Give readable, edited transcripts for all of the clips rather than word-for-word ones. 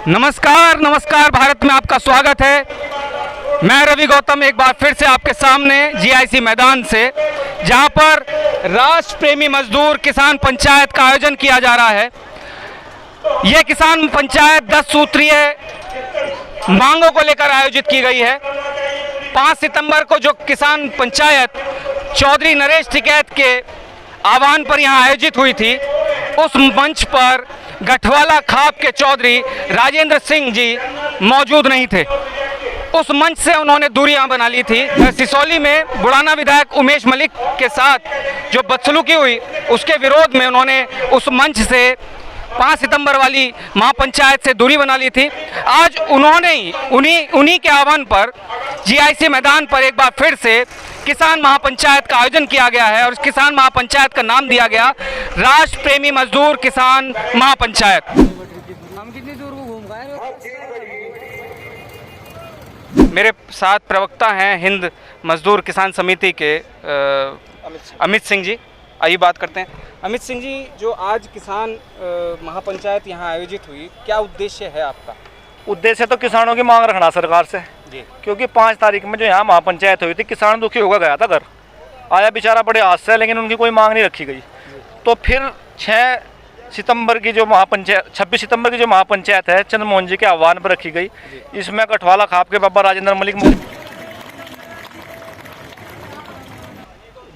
नमस्कार नमस्कार, भारत में आपका स्वागत है। मैं रवि गौतम एक बार फिर से आपके सामने जीआईसी मैदान से, जहां पर राष्ट्र प्रेमी मजदूर किसान पंचायत का आयोजन किया जा रहा है। यह किसान पंचायत 10 सूत्रीय मांगों को लेकर आयोजित की गई है। 5 सितंबर को जो किसान पंचायत चौधरी नरेश टिकैत के आह्वान पर यहां आयोजित हुई थी, उस मंच पर गठवाला खाप के चौधरी राजेंद्र सिंह जी मौजूद नहीं थे। उस मंच से उन्होंने दूरियां बना ली थी। सिसौली में बुढ़ाना विधायक उमेश मलिक के साथ जो बदसलूकी हुई, उसके विरोध में उन्होंने उस मंच से 5 सितंबर वाली महापंचायत से दूरी बना ली थी। आज उन्होंने ही उन्हीं के आह्वान पर जीआईसी मैदान पर एक बार फिर से किसान महापंचायत का आयोजन किया गया है और इस किसान महापंचायत का नाम दिया गया राष्ट्र प्रेमी मजदूर किसान महापंचायत। हम कितनी दूर को घूम गए? मेरे साथ प्रवक्ता हैं हिंद मजदूर किसान समिति के अमित सिंह जी। आइए बात करते हैं। अमित सिंह जी, जो आज किसान महापंचायत यहाँ आयोजित हुई, क्या उद्देश्य है आपका? उद्देश्य तो किसानों की मांग रखना सरकार से जी, क्योंकि 5 तारीख में जो यहाँ महापंचायत हुई थी, किसान दुखी होकर गया था घर। आया बेचारा बड़े हाथ से, लेकिन उनकी कोई मांग नहीं रखी गई। तो फिर 6 सितंबर की जो महापंचायत 26 सितंबर की जो महापंचायत है, चंद्रमोहन जी के आह्वान पर रखी गई। इसमें गठवाला खाप के बाबा राजेंद्र मलिक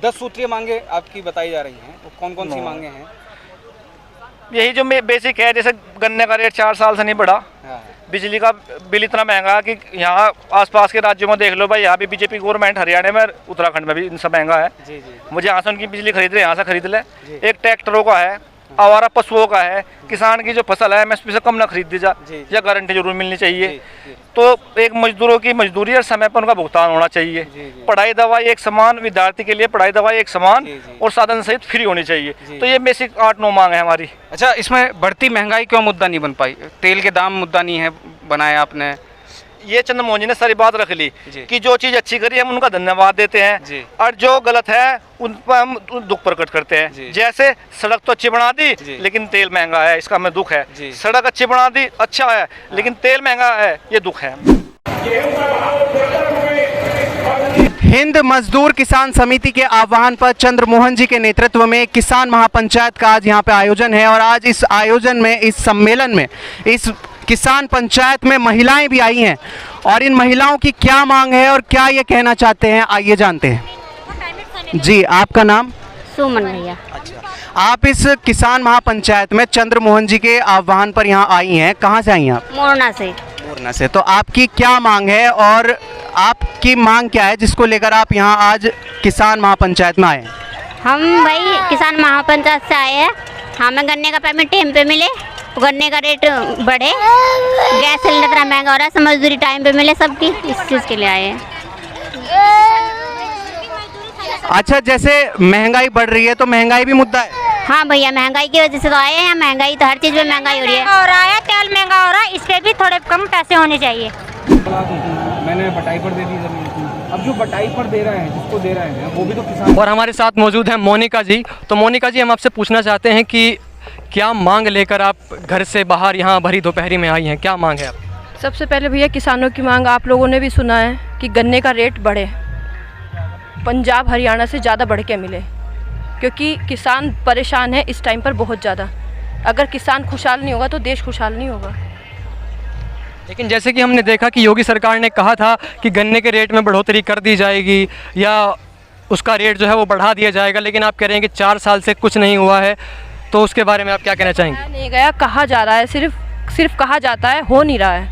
10 सूत्रीय मांगे आपकी बताई जा रही हैं। वो कौन कौन सी मांगे हैं? यही जो बेसिक है, जैसे गन्ने का रेट 4 साल से नहीं बढ़ा, बिजली का बिल इतना महंगा कि यहाँ आसपास के राज्यों में देख लो भाई, यहाँ भी बीजेपी गवर्नमेंट, हरियाणा में, उत्तराखंड में भी इनसे महंगा है। जी जी। मुझे यहाँ से उनकी बिजली खरीद रहे, यहाँ से खरीद ले। एक ट्रैक्टरों का है, आवारा पशुओं का है, किसान की जो फसल है एमएसपी से कम ना खरीद दी जा, या गारंटी जरूर मिलनी चाहिए। तो एक मजदूरों की मजदूरी और समय पर उनका भुगतान होना चाहिए। पढ़ाई दवाई एक समान, विद्यार्थी के लिए पढ़ाई दवाई एक समान और साधन सहित फ्री होनी चाहिए। तो ये बेसिक 8-9 मांग है हमारी। अच्छा, इसमें बढ़ती महंगाई क्यों मुद्दा नहीं बन पाई? तेल के दाम मुद्दा नहीं है बनाया आपने? ये चंद्रमोहन जी ने सारी बात रख ली कि जो चीज़ अच्छी करी हम उनका धन्यवाद देते हैं, और जो गलत है उन पर हम दुख प्रकट करते हैं। जैसे सड़क तो अच्छी बना दी, लेकिन तेल महंगा है, इसका हमें दुख है। सड़क अच्छी बना दी, अच्छा है, लेकिन तेल महंगा है, ये दुख है। हिंद मजदूर किसान समिति के आह्वान पर चंद्रमोहन जी के नेतृत्व में किसान महापंचायत का आज यहाँ पे आयोजन है। और आज इस आयोजन में, इस सम्मेलन में, इस किसान पंचायत में महिलाएं भी आई हैं और इन महिलाओं की क्या मांग है और क्या ये कहना चाहते हैं, आइए जानते हैं। जी, आपका नाम? सुमन भैया। अच्छा, आप इस किसान महापंचायत में चंद्रमोहन जी के आह्वान पर यहाँ आई हैं, कहाँ से आई हैं आप? मोरना से। मोरना से। तो आपकी क्या मांग है और आपकी मांग क्या है जिसको लेकर आप यहाँ आज किसान महापंचायत में आए? हम भाई किसान महापंचायत से आए हैं। हमें गन्ने का पेमेंट टाइम पे मिले, गन्ने का रेट बढ़े, गैस सिलेंडर इतना महंगा हो रहा है, मजदूरी टाइम पे मिले सबकी, इस चीज़ के लिए आए हैं। अच्छा, जैसे महंगाई बढ़ रही है तो महंगाई भी मुद्दा है? हाँ भैया, महंगाई की वजह से तो आए हैं। महंगाई तो हर चीज़ में महंगाई हो रही है। हो रहा है, तेल महंगा हो रहा है, इस पर भी थोड़े कम पैसे होने चाहिए। मैंने बटाई पर दे दी जमीन। अब जो बटाई पर दे रहे हैं, जिसको दे रहे हैं, वो भी तो किसान। और हमारे साथ मौजूद हैं मोनिका जी। तो मोनिका जी, हम आपसे पूछना चाहते हैं कि क्या मांग लेकर आप घर से बाहर यहाँ भरी दोपहरी में आई हैं? क्या मांग है आप? सबसे पहले भैया, किसानों की मांग आप लोगों ने भी सुना है कि गन्ने का रेट बढ़े, पंजाब हरियाणा से ज़्यादा बढ़ के मिले, क्योंकि किसान परेशान है इस टाइम पर बहुत ज़्यादा। अगर किसान खुशहाल नहीं होगा तो देश खुशहाल नहीं होगा। लेकिन जैसे कि हमने देखा कि योगी सरकार ने कहा था कि गन्ने के रेट में बढ़ोतरी कर दी जाएगी या उसका रेट जो है वो बढ़ा दिया जाएगा, लेकिन आप कह रहे हैं कि 4 साल से कुछ नहीं हुआ है, तो उसके बारे में आप क्या कहना चाहेंगे? नहीं गया, कहा जा रहा है, सिर्फ कहा जाता है, हो नहीं रहा है।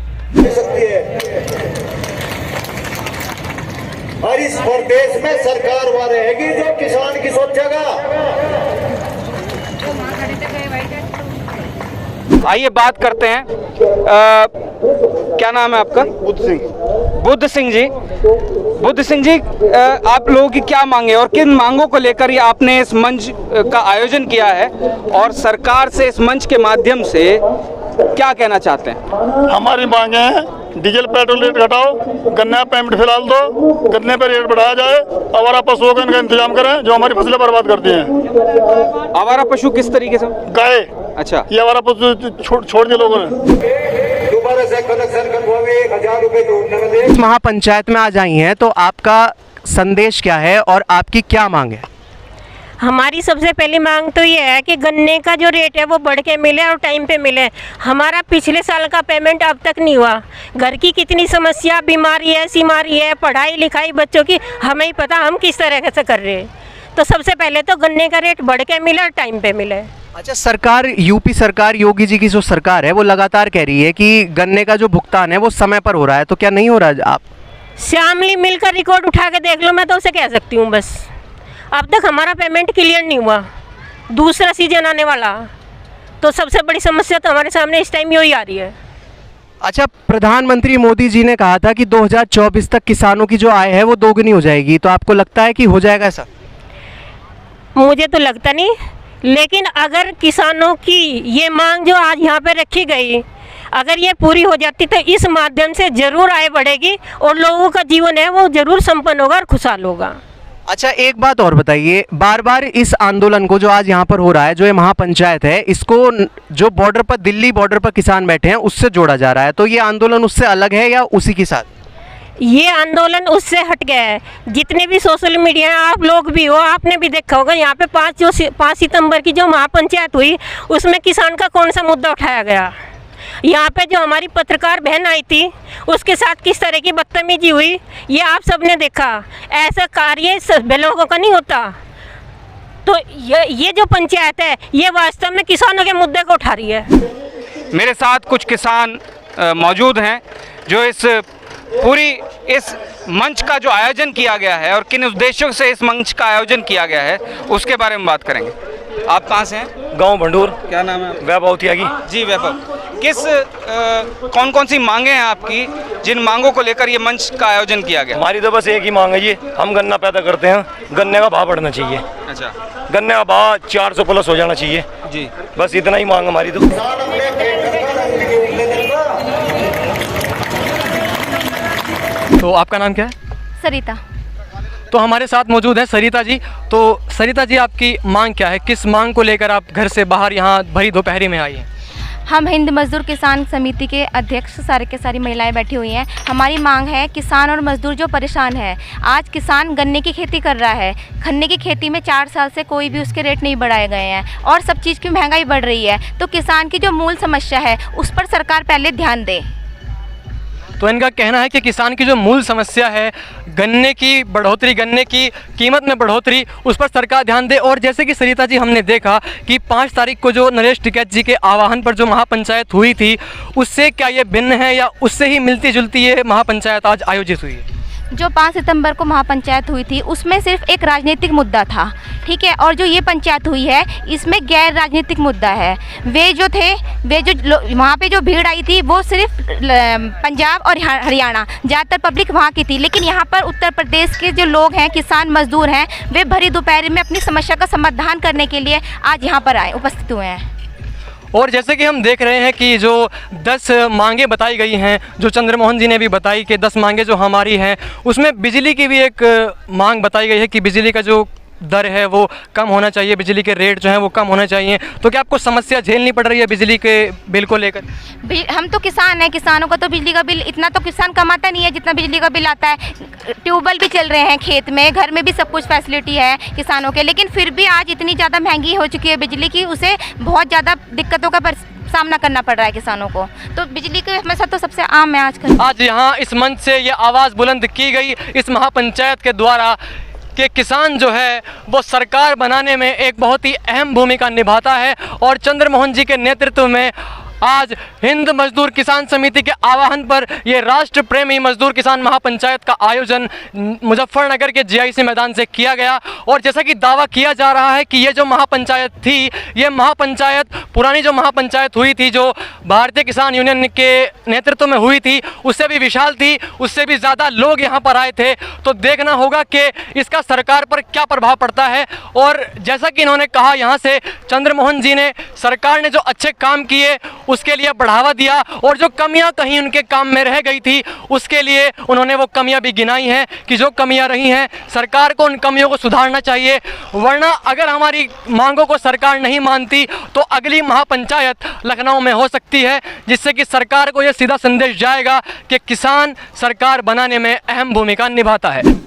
और इस प्रदेश में सरकार वह रहेगी जो किसान की सोचेगा। आइए बात करते हैं। क्या नाम है आपका? बुद्ध सिंह। बुद्ध सिंह जी। बुद्ध सिंह जी, आप लोगों की क्या मांगे और किन मांगों को लेकर ये आपने इस मंच का आयोजन किया है और सरकार से इस मंच के माध्यम से क्या कहना चाहते हैं? हमारी मांगे हैं, डीजल पेट्रोल रेट घटाओ, गन्ने पेमेंट फिलहाल दो, गन्ने पर रेट बढ़ाया जाए, आवारा पशुओं का इनका इंतजाम करें जो हमारी फसलें बर्बाद करती हैं। आवारा पशु किस तरीके से? गाय। अच्छा, ये आवारा पशु छोड़ दिए लोगों ने। दोबारा से कनेक्शन कटवावे 1000 रुपए जोड़ने में दे। इस महापंचायत में आज आई हैं तो आपका संदेश क्या है और आपकी क्या मांग है? हमारी सबसे पहली मांग तो ये है कि गन्ने का जो रेट है वो बढ़ के मिले और टाइम पे मिले। हमारा पिछले साल का पेमेंट अब तक नहीं हुआ। घर की कितनी समस्या, बीमारी है, सीमारी है, पढ़ाई लिखाई बच्चों की, हमें ही पता हम किस तरह से कर रहे हैं। तो सबसे पहले तो गन्ने का रेट बढ़ के मिले और टाइम पे मिले। अच्छा, सरकार, यूपी सरकार, योगी जी की जो सरकार है वो लगातार कह रही है कि गन्ने का जो भुगतान है वो समय पर हो रहा है, तो क्या नहीं हो रहा? आप श्यामली मिल का रिकॉर्ड उठा के देख लो, मैं तो उसे कह सकती हूँ। बस अब तक हमारा पेमेंट क्लियर नहीं हुआ, दूसरा सीजन आने वाला, तो सबसे बड़ी समस्या तो हमारे सामने इस टाइम यही आ रही है। अच्छा, प्रधानमंत्री मोदी जी ने कहा था कि 2024 तक किसानों की जो आय है वो दोगुनी हो जाएगी, तो आपको लगता है कि हो जाएगा ऐसा? मुझे तो लगता नहीं, लेकिन अगर किसानों की ये मांग जो आज यहाँ पे रखी गई, अगर ये पूरी हो जाती तो इस माध्यम से ज़रूर आय बढ़ेगी और लोगों का जीवन है वो ज़रूर संपन्न होगा और खुशहाल होगा। अच्छा, एक बात और बताइए, बार बार इस आंदोलन को जो आज यहाँ पर हो रहा है, जो ये महापंचायत है, इसको जो बॉर्डर पर, दिल्ली बॉर्डर पर किसान बैठे हैं उससे जोड़ा जा रहा है, तो ये आंदोलन उससे अलग है या उसी के साथ? ये आंदोलन उससे हट गया है। जितने भी सोशल मीडिया, आप लोग भी हो, आपने भी देखा होगा, यहाँ पे 5 सितंबर की जो महापंचायत हुई उसमें किसान का कौन सा मुद्दा उठाया गया? यहाँ पे जो हमारी पत्रकार बहन आई थी उसके साथ किस तरह की बदतमीजी हुई, ये आप सबने देखा। ऐसा कार्य सभी लोगों का नहीं होता। तो ये जो पंचायत है ये वास्तव में किसानों के मुद्दे को उठा रही है। मेरे साथ कुछ किसान मौजूद हैं जो इस मंच का जो आयोजन किया गया है और किन उद्देश्यों से इस मंच का आयोजन किया गया है उसके बारे में बात करेंगे। आप कहाँ से हैं? गांव भंडूर। क्या नाम है? वैभव त्यागी जी। वैभव, कौन कौन सी मांगे हैं आपकी, जिन मांगों को लेकर ये मंच का आयोजन किया गया? हमारी तो बस एक ही मांग है जी, हम गन्ना पैदा करते हैं, गन्ने का भाव बढ़ना चाहिए। अच्छा, गन्ने का भाव 400 प्लस हो जाना चाहिए जी। बस इतना ही मांग हमारी। तो आपका नाम क्या है? सरिता। तो हमारे साथ मौजूद है सरिता जी। तो सरिता जी, आपकी मांग क्या है? किस मांग को लेकर आप घर से बाहर यहाँ भरी दोपहरी में आई हैं? हम हिंद मजदूर किसान समिति के अध्यक्ष सारे के सारी महिलाएं बैठी हुई हैं। हमारी मांग है, किसान और मजदूर जो परेशान है, आज किसान गन्ने की खेती कर रहा है, गन्ने की खेती में 4 साल से कोई भी उसके रेट नहीं बढ़ाए गए हैं और सब चीज़ की महंगाई बढ़ रही है। तो किसान की जो मूल समस्या है उस पर सरकार पहले ध्यान दे। तो इनका कहना है कि किसान की जो मूल समस्या है, गन्ने की बढ़ोतरी, गन्ने की कीमत में बढ़ोतरी, उस पर सरकार ध्यान दे। और जैसे कि सरिता जी, हमने देखा कि 5 तारीख को जो नरेश टिकैत जी के आह्वान पर जो महापंचायत हुई थी, उससे क्या ये भिन्न है या उससे ही मिलती जुलती ये महापंचायत आज आयोजित हुई है? जो 5 सितंबर को महापंचायत हुई थी उसमें सिर्फ एक राजनीतिक मुद्दा था, ठीक है, और जो ये पंचायत हुई है इसमें गैर राजनीतिक मुद्दा है। वे जो वहाँ पे जो भीड़ आई थी वो सिर्फ पंजाब और हरियाणा, ज़्यादातर पब्लिक वहाँ की थी, लेकिन यहाँ पर उत्तर प्रदेश के जो लोग हैं, किसान मजदूर हैं, वे भरी दोपहर में अपनी समस्या का समाधान करने के लिए आज यहाँ पर उपस्थित हुए हैं। और जैसे कि हम देख रहे हैं कि जो 10 मांगे बताई गई हैं, जो चंद्रमोहन जी ने भी बताई कि 10 मांगे जो हमारी हैं, उसमें बिजली की भी एक मांग बताई गई है कि बिजली का जो दर है वो कम होना चाहिए, बिजली के रेट जो हैं वो कम होने चाहिए। तो क्या आपको समस्या झेलनी पड़ रही है बिजली के बिल को लेकर? हम तो किसान हैं, किसानों का तो बिजली का बिल इतना तो किसान कमाता नहीं है जितना बिजली का बिल आता है। ट्यूबवेल भी चल रहे हैं खेत में, घर में भी सब कुछ फैसिलिटी है किसानों के, लेकिन फिर भी आज इतनी ज़्यादा महंगी हो चुकी है बिजली की, उसे बहुत ज़्यादा दिक्कतों का सामना करना पड़ रहा है किसानों को। तो बिजली की समस्या तो सबसे आम है आजकल। आज यहाँ इस मंच से ये आवाज़ बुलंद की गई इस महापंचायत के द्वारा कि किसान जो है वो सरकार बनाने में एक बहुत ही अहम भूमिका निभाता है। और चंद्रमोहन जी के नेतृत्व में आज हिंद मजदूर किसान समिति के आह्वान पर ये राष्ट्र प्रेमी मजदूर किसान महापंचायत का आयोजन मुजफ्फरनगर के जीआईसी मैदान से किया गया। और जैसा कि दावा किया जा रहा है कि ये जो महापंचायत थी, ये महापंचायत पुरानी जो महापंचायत हुई थी, जो भारतीय किसान यूनियन के नेतृत्व में हुई थी, उससे भी विशाल थी, उससे भी ज़्यादा लोग यहाँ पर आए थे। तो देखना होगा कि इसका सरकार पर क्या प्रभाव पड़ता है। और जैसा कि इन्होंने कहा, यहाँ से चंद्रमोहन जी ने, सरकार ने जो अच्छे काम किए उसके लिए बढ़ावा दिया, और जो कमियां कहीं उनके काम में रह गई थी उसके लिए उन्होंने वो कमियां भी गिनाई हैं कि जो कमियां रही हैं सरकार को उन कमियों को सुधारना चाहिए। वरना अगर हमारी मांगों को सरकार नहीं मानती तो अगली महापंचायत लखनऊ में हो सकती है, जिससे कि सरकार को यह सीधा संदेश जाएगा कि किसान सरकार बनाने में अहम भूमिका निभाता है।